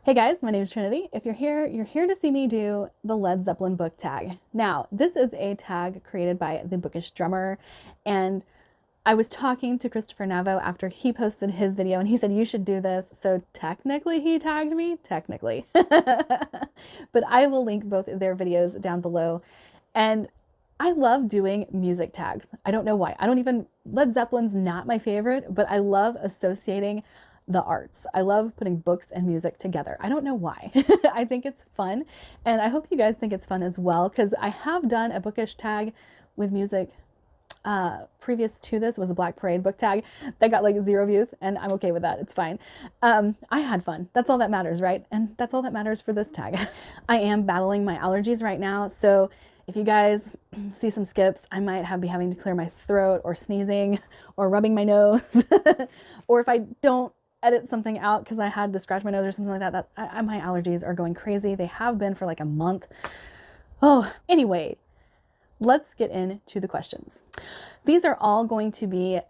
Hey guys, my name is Trinity. If you're here to see me do the Led Zeppelin Book Tag. Now, this is a tag created by the Bookish Drummer, and I was talking to Christopher Navo after he posted his video, and he said, you should do this. So technically he tagged me, technically. But I will link both of their videos down below. And I love doing music tags. I don't know why. Led Zeppelin's not my favorite, but I love associating the arts. I love putting books and music together. I don't know why. I think it's fun. And I hope you guys think it's fun as well, because I have done a bookish tag with music previous to this. Was a Black Parade book tag that got like 0 views, and I'm okay with that. It's fine. I had fun. That's all that matters, right? And that's all that matters for this tag. I am battling my allergies right now, so if you guys see some skips, I might be having to clear my throat or sneezing or rubbing my nose. Or if I don't edit something out because I had to scratch my nose or something like that, my allergies are going crazy. They have been for like a month. Oh, anyway, let's get into the questions. These are all going to be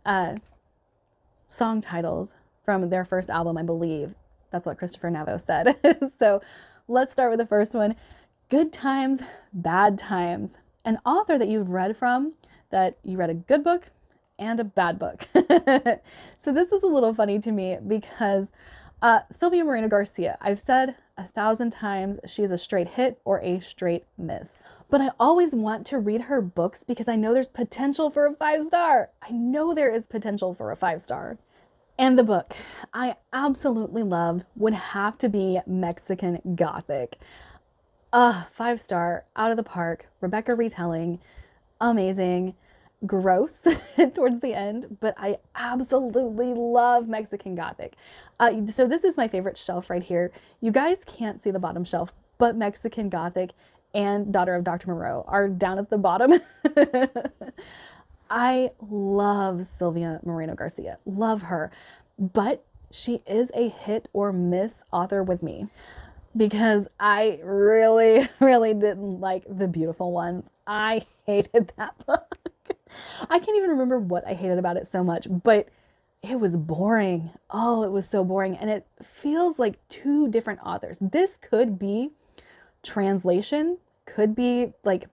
song titles from their first album, I believe. That's what Christopher Navo said. So let's start with the first one. Good Times, Bad Times. An author that you've read from, that you read a good book and a bad book. So this is a little funny to me because Sylvia Moreno Garcia, I've said 1,000 times she's a straight hit or a straight miss. But I always want to read her books because I know there's potential for a 5-star. I know there is potential for a 5-star. And the book I absolutely loved would have to be Mexican Gothic. 5-star, out of the park, Rebecca retelling, amazing, gross towards the end, but I absolutely love Mexican Gothic. So this is my favorite shelf right here. You guys can't see the bottom shelf, but Mexican Gothic and Daughter of Dr. Moreau are down at the bottom. I love Sylvia Moreno Garcia, love her, but she is a hit or miss author with me, because I really, really didn't like The Beautiful Ones. I hated that book. I can't even remember what I hated about it so much, but it was boring. Oh, it was so boring. And it feels like 2 different authors. This could be translation, could be like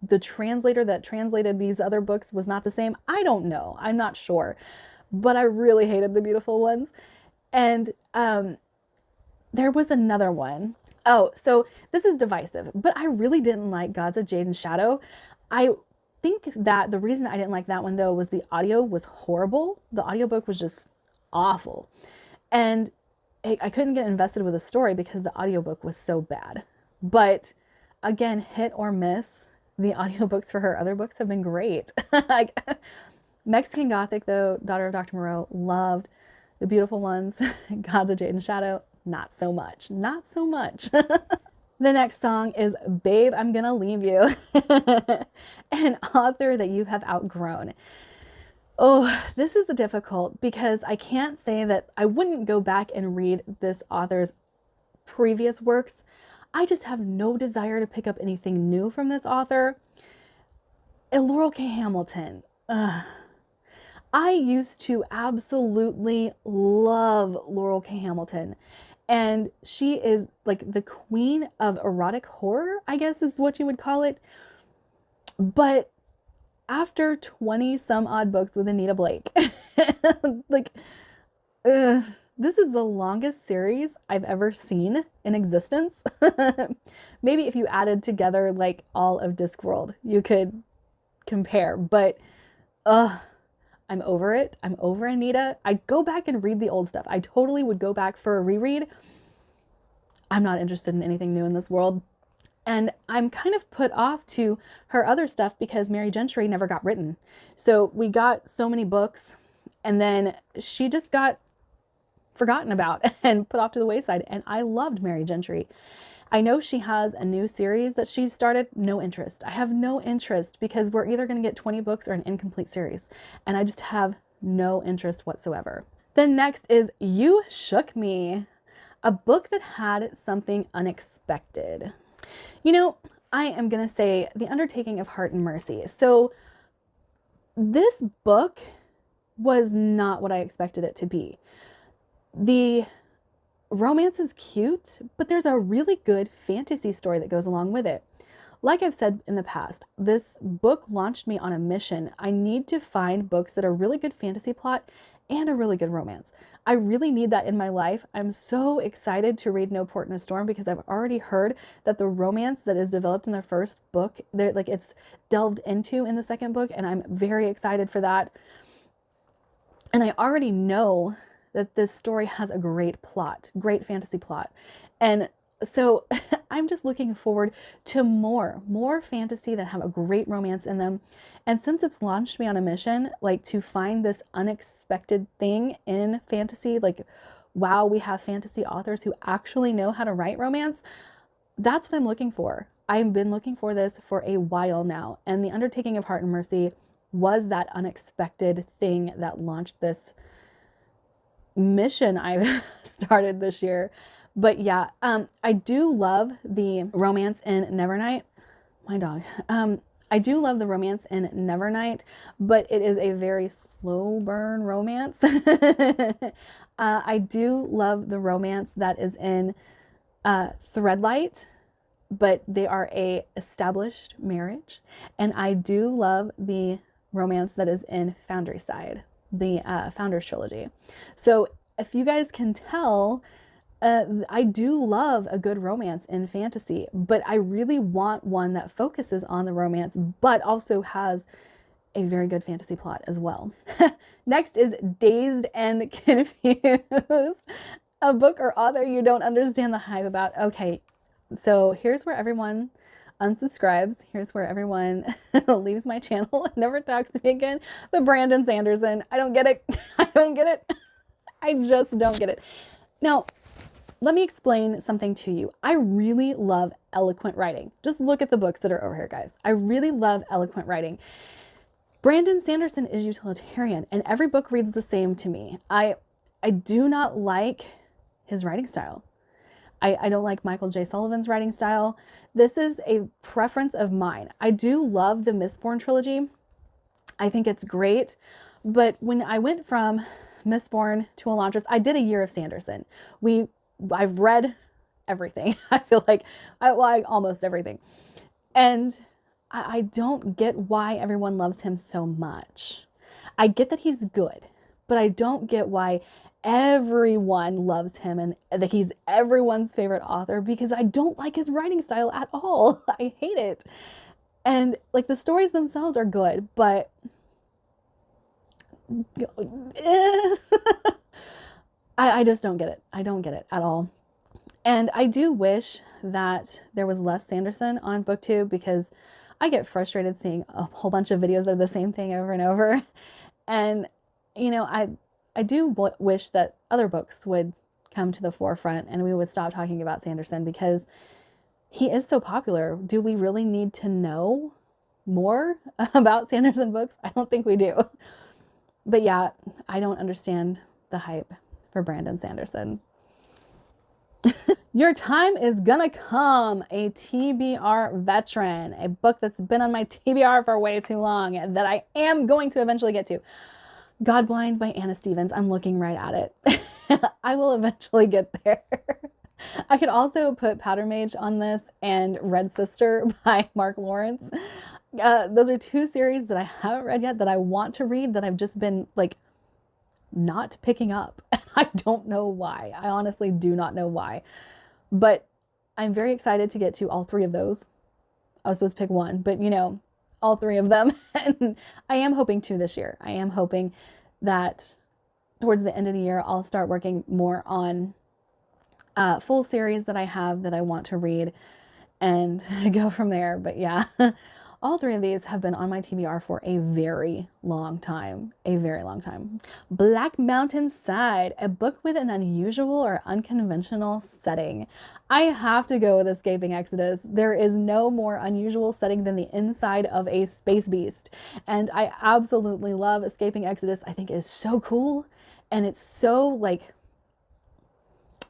the translator that translated these other books was not the same. I don't know. I'm not sure. But I really hated The Beautiful Ones. And there was another one. Oh, so this is divisive, but I really didn't like Gods of Jade and Shadow. I think that the reason I didn't like that one though was the audio was horrible. The audiobook was just awful. And I couldn't get invested with the story because the audiobook was so bad. But again, hit or miss. The audiobooks for her other books have been great. Mexican Gothic though, Daughter of Dr. Moreau, loved. The Beautiful Ones, Gods of Jade and Shadow, not so much. Not so much. The next song is Babe, I'm Gonna Leave You. An author that you have outgrown. Oh, this is difficult because I can't say that I wouldn't go back and read this author's previous works. I just have no desire to pick up anything new from this author. Laurel K. Hamilton. I used to absolutely love Laurel K. Hamilton. And she is like the queen of erotic horror, I guess is what you would call it. But after 20 some odd books with Anita Blake, like, this is the longest series I've ever seen in existence. Maybe if you added together like all of Discworld, you could compare, but I'm over it. I'm over Anita. I'd go back and read the old stuff. I totally would go back for a reread. I'm not interested in anything new in this world. And I'm kind of put off to her other stuff because Mary Gentry never got written. So we got so many books and then she just got forgotten about and put off to the wayside. And I loved Mary Gentry. I know she has a new series that she's started. No interest. I have no interest because we're either going to get 20 books or an incomplete series. And I just have no interest whatsoever. Then next is You Shook Me, a book that had something unexpected. You know, I am going to say The Undertaking of Heart and Mercy. So this book was not what I expected it to be. The romance is cute, but there's a really good fantasy story that goes along with it. Like I've said in the past, this book launched me on a mission. I need to find books that are really good fantasy plot and a really good romance. I really need that in my life. I'm so excited to read No Port in a Storm because I've already heard that the romance that is developed in the first book, like it's delved into in the second book, and I'm very excited for that. And I already know that this story has a great plot, great fantasy plot. And so I'm just looking forward to more fantasy that have a great romance in them. And since it's launched me on a mission, like to find this unexpected thing in fantasy, like, wow, we have fantasy authors who actually know how to write romance. That's what I'm looking for. I've been looking for this for a while now. And The Undertaking of Heart and Mercy was that unexpected thing that launched this mission I've started this year. But yeah, I do love the romance in Nevernight. My dog. I do love the romance in Nevernight, but it is a very slow burn romance. I do love the romance that is in Threadlight, but they are a established marriage. And I do love the romance that is in Foundry Side, the Founders trilogy. So if you guys can tell, I do love a good romance in fantasy, but I really want one that focuses on the romance, but also has a very good fantasy plot as well. Next is Dazed and Confused, a book or author you don't understand the hype about. Okay, so here's where everyone unsubscribes. Here's where everyone leaves my channel and never talks to me again. But Brandon Sanderson, I don't get it. I don't get it. I just don't get it. Now, let me explain something to you. I really love eloquent writing. Just look at the books that are over here, guys. I really love eloquent writing. Brandon Sanderson is utilitarian, and every book reads the same to me. I do not like his writing style. I don't like Michael J. Sullivan's writing style. This is a preference of mine. I do love the Mistborn trilogy. I think it's great. But when I went from Mistborn to Elantris, I did a year of Sanderson. I've read everything. I feel like, almost everything. And I don't get why everyone loves him so much. I get that he's good, but I don't get why everyone loves him and that he's everyone's favorite author, because I don't like his writing style at all. I hate it. And like the stories themselves are good, but I just don't get it. I don't get it at all. And I do wish that there was less Sanderson on BookTube, because I get frustrated seeing a whole bunch of videos of the same thing over and over. And, you know, I do wish that other books would come to the forefront and we would stop talking about Sanderson, because he is so popular. Do we really need to know more about Sanderson books? I don't think we do. But yeah, I don't understand the hype for Brandon Sanderson. Your Time is Gonna Come, a TBR veteran, a book that's been on my TBR for way too long that I am going to eventually get to. Godblind by Anna Stevens. I'm looking right at it. I will eventually get there. I could also put Powder Mage on this and Red Sister by Mark Lawrence. Those are two series that I haven't read yet that I want to read, that I've just been like not picking up. I don't know why. I honestly do not know why. But I'm very excited to get to all three of those. I was supposed to pick one, but you know, all three of them. And I am hoping to this year. I am hoping that towards the end of the year, I'll start working more on full series that I have that I want to read and go from there. But yeah, all three of these have been on my TBR for a very long time, a very long time. Black Mountain Side, a book with an unusual or unconventional setting. I have to go with Escaping Exodus. There is no more unusual setting than the inside of a space beast. And I absolutely love Escaping Exodus. I think it is so cool. And it's so like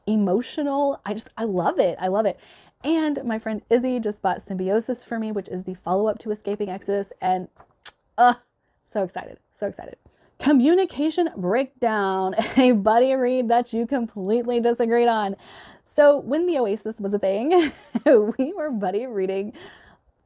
emotional. I love it. I love it. And my friend Izzy just bought Symbiosis for me, which is the follow-up to Escaping Exodus. And so excited. So excited. Communication breakdown, a buddy read that you completely disagreed on. So when the Oasis was a thing, we were buddy reading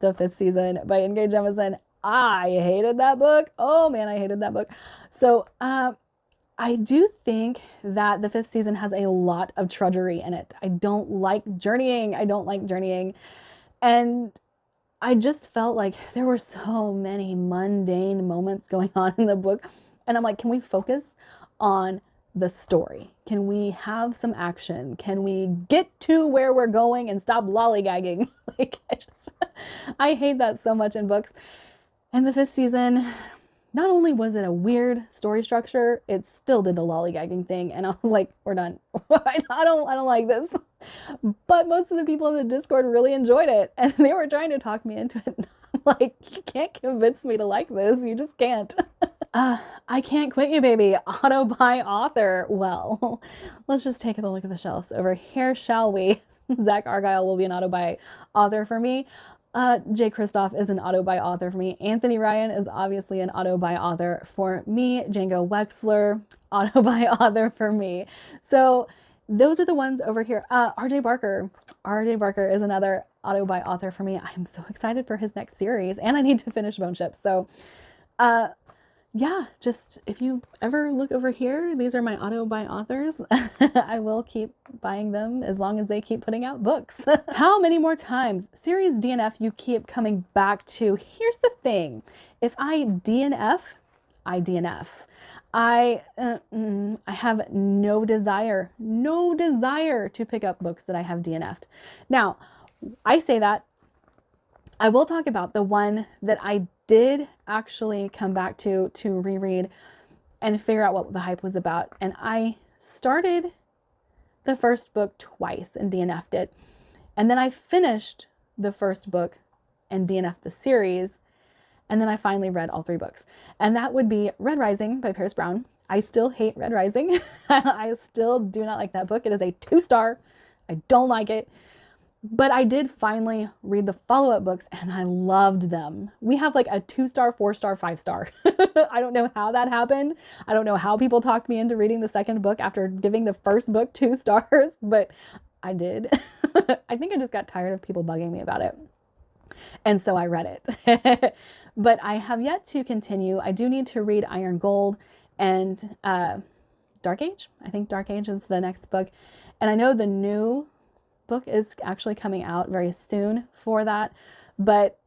the 5th season by N.K. Jemisin. I hated that book. Oh man, I hated that book. So I do think that the 5th season has a lot of trudgery in it. I don't like journeying. And I just felt like there were so many mundane moments going on in the book. And I'm like, can we focus on the story? Can we have some action? Can we get to where we're going and stop lollygagging? Like, I hate that so much in books. And the 5th season, not only was it a weird story structure, it still did the lollygagging thing. And I was like, we're done. I don't like this. But most of the people in the Discord really enjoyed it. And they were trying to talk me into it. I'm like, you can't convince me to like this. You just can't. I Can't Quit You, Baby, auto by author. Well, let's just take a look at the shelves over here, shall we? Zach Argyle will be an auto by author for me. Jay Kristoff is an auto by author for me. Anthony Ryan is obviously an auto by author for me. Django Wexler, auto by author for me. So those are the ones over here. RJ Barker. RJ Barker is another auto by author for me. I'm so excited for his next series, and I need to finish Bone Ships. So, yeah, just if you ever look over here, these are my auto by authors. I will keep buying them as long as they keep putting out books. How many more times? Series DNF you keep coming back to. Here's the thing. If I DNF, I DNF. I have no desire to pick up books that I have DNF'd. Now, I say that. I will talk about the one that I did actually come back to reread and figure out what the hype was about. And I started the first book twice and DNF'd it. And then I finished the first book and DNF'd the series. And then I finally read all 3 books. And that would be Red Rising by Paris Brown. I still hate Red Rising. I still do not like that book. It is a 2-star. I don't like it. But I did finally read the follow-up books and I loved them. We have like a 2-star, 4-star, 5-star. I don't know how that happened. I don't know how people talked me into reading the second book after giving the first book 2 stars, but I did. I think I just got tired of people bugging me about it. And so I read it. But I have yet to continue. I do need to read Iron Gold and Dark Age. I think Dark Age is the next book. And I know the new book is actually coming out very soon for that. But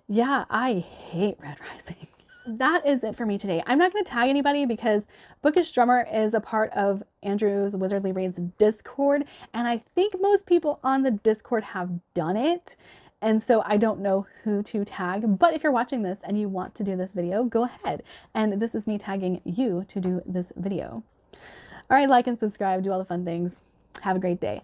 yeah, I hate Red Rising. That is it for me today. I'm not going to tag anybody because Bookish Drummer is a part of Andrew's Wizardly Reads Discord. And I think most people on the Discord have done it. And so I don't know who to tag, but if you're watching this and you want to do this video, go ahead. And this is me tagging you to do this video. All right, like and subscribe, do all the fun things. Have a great day.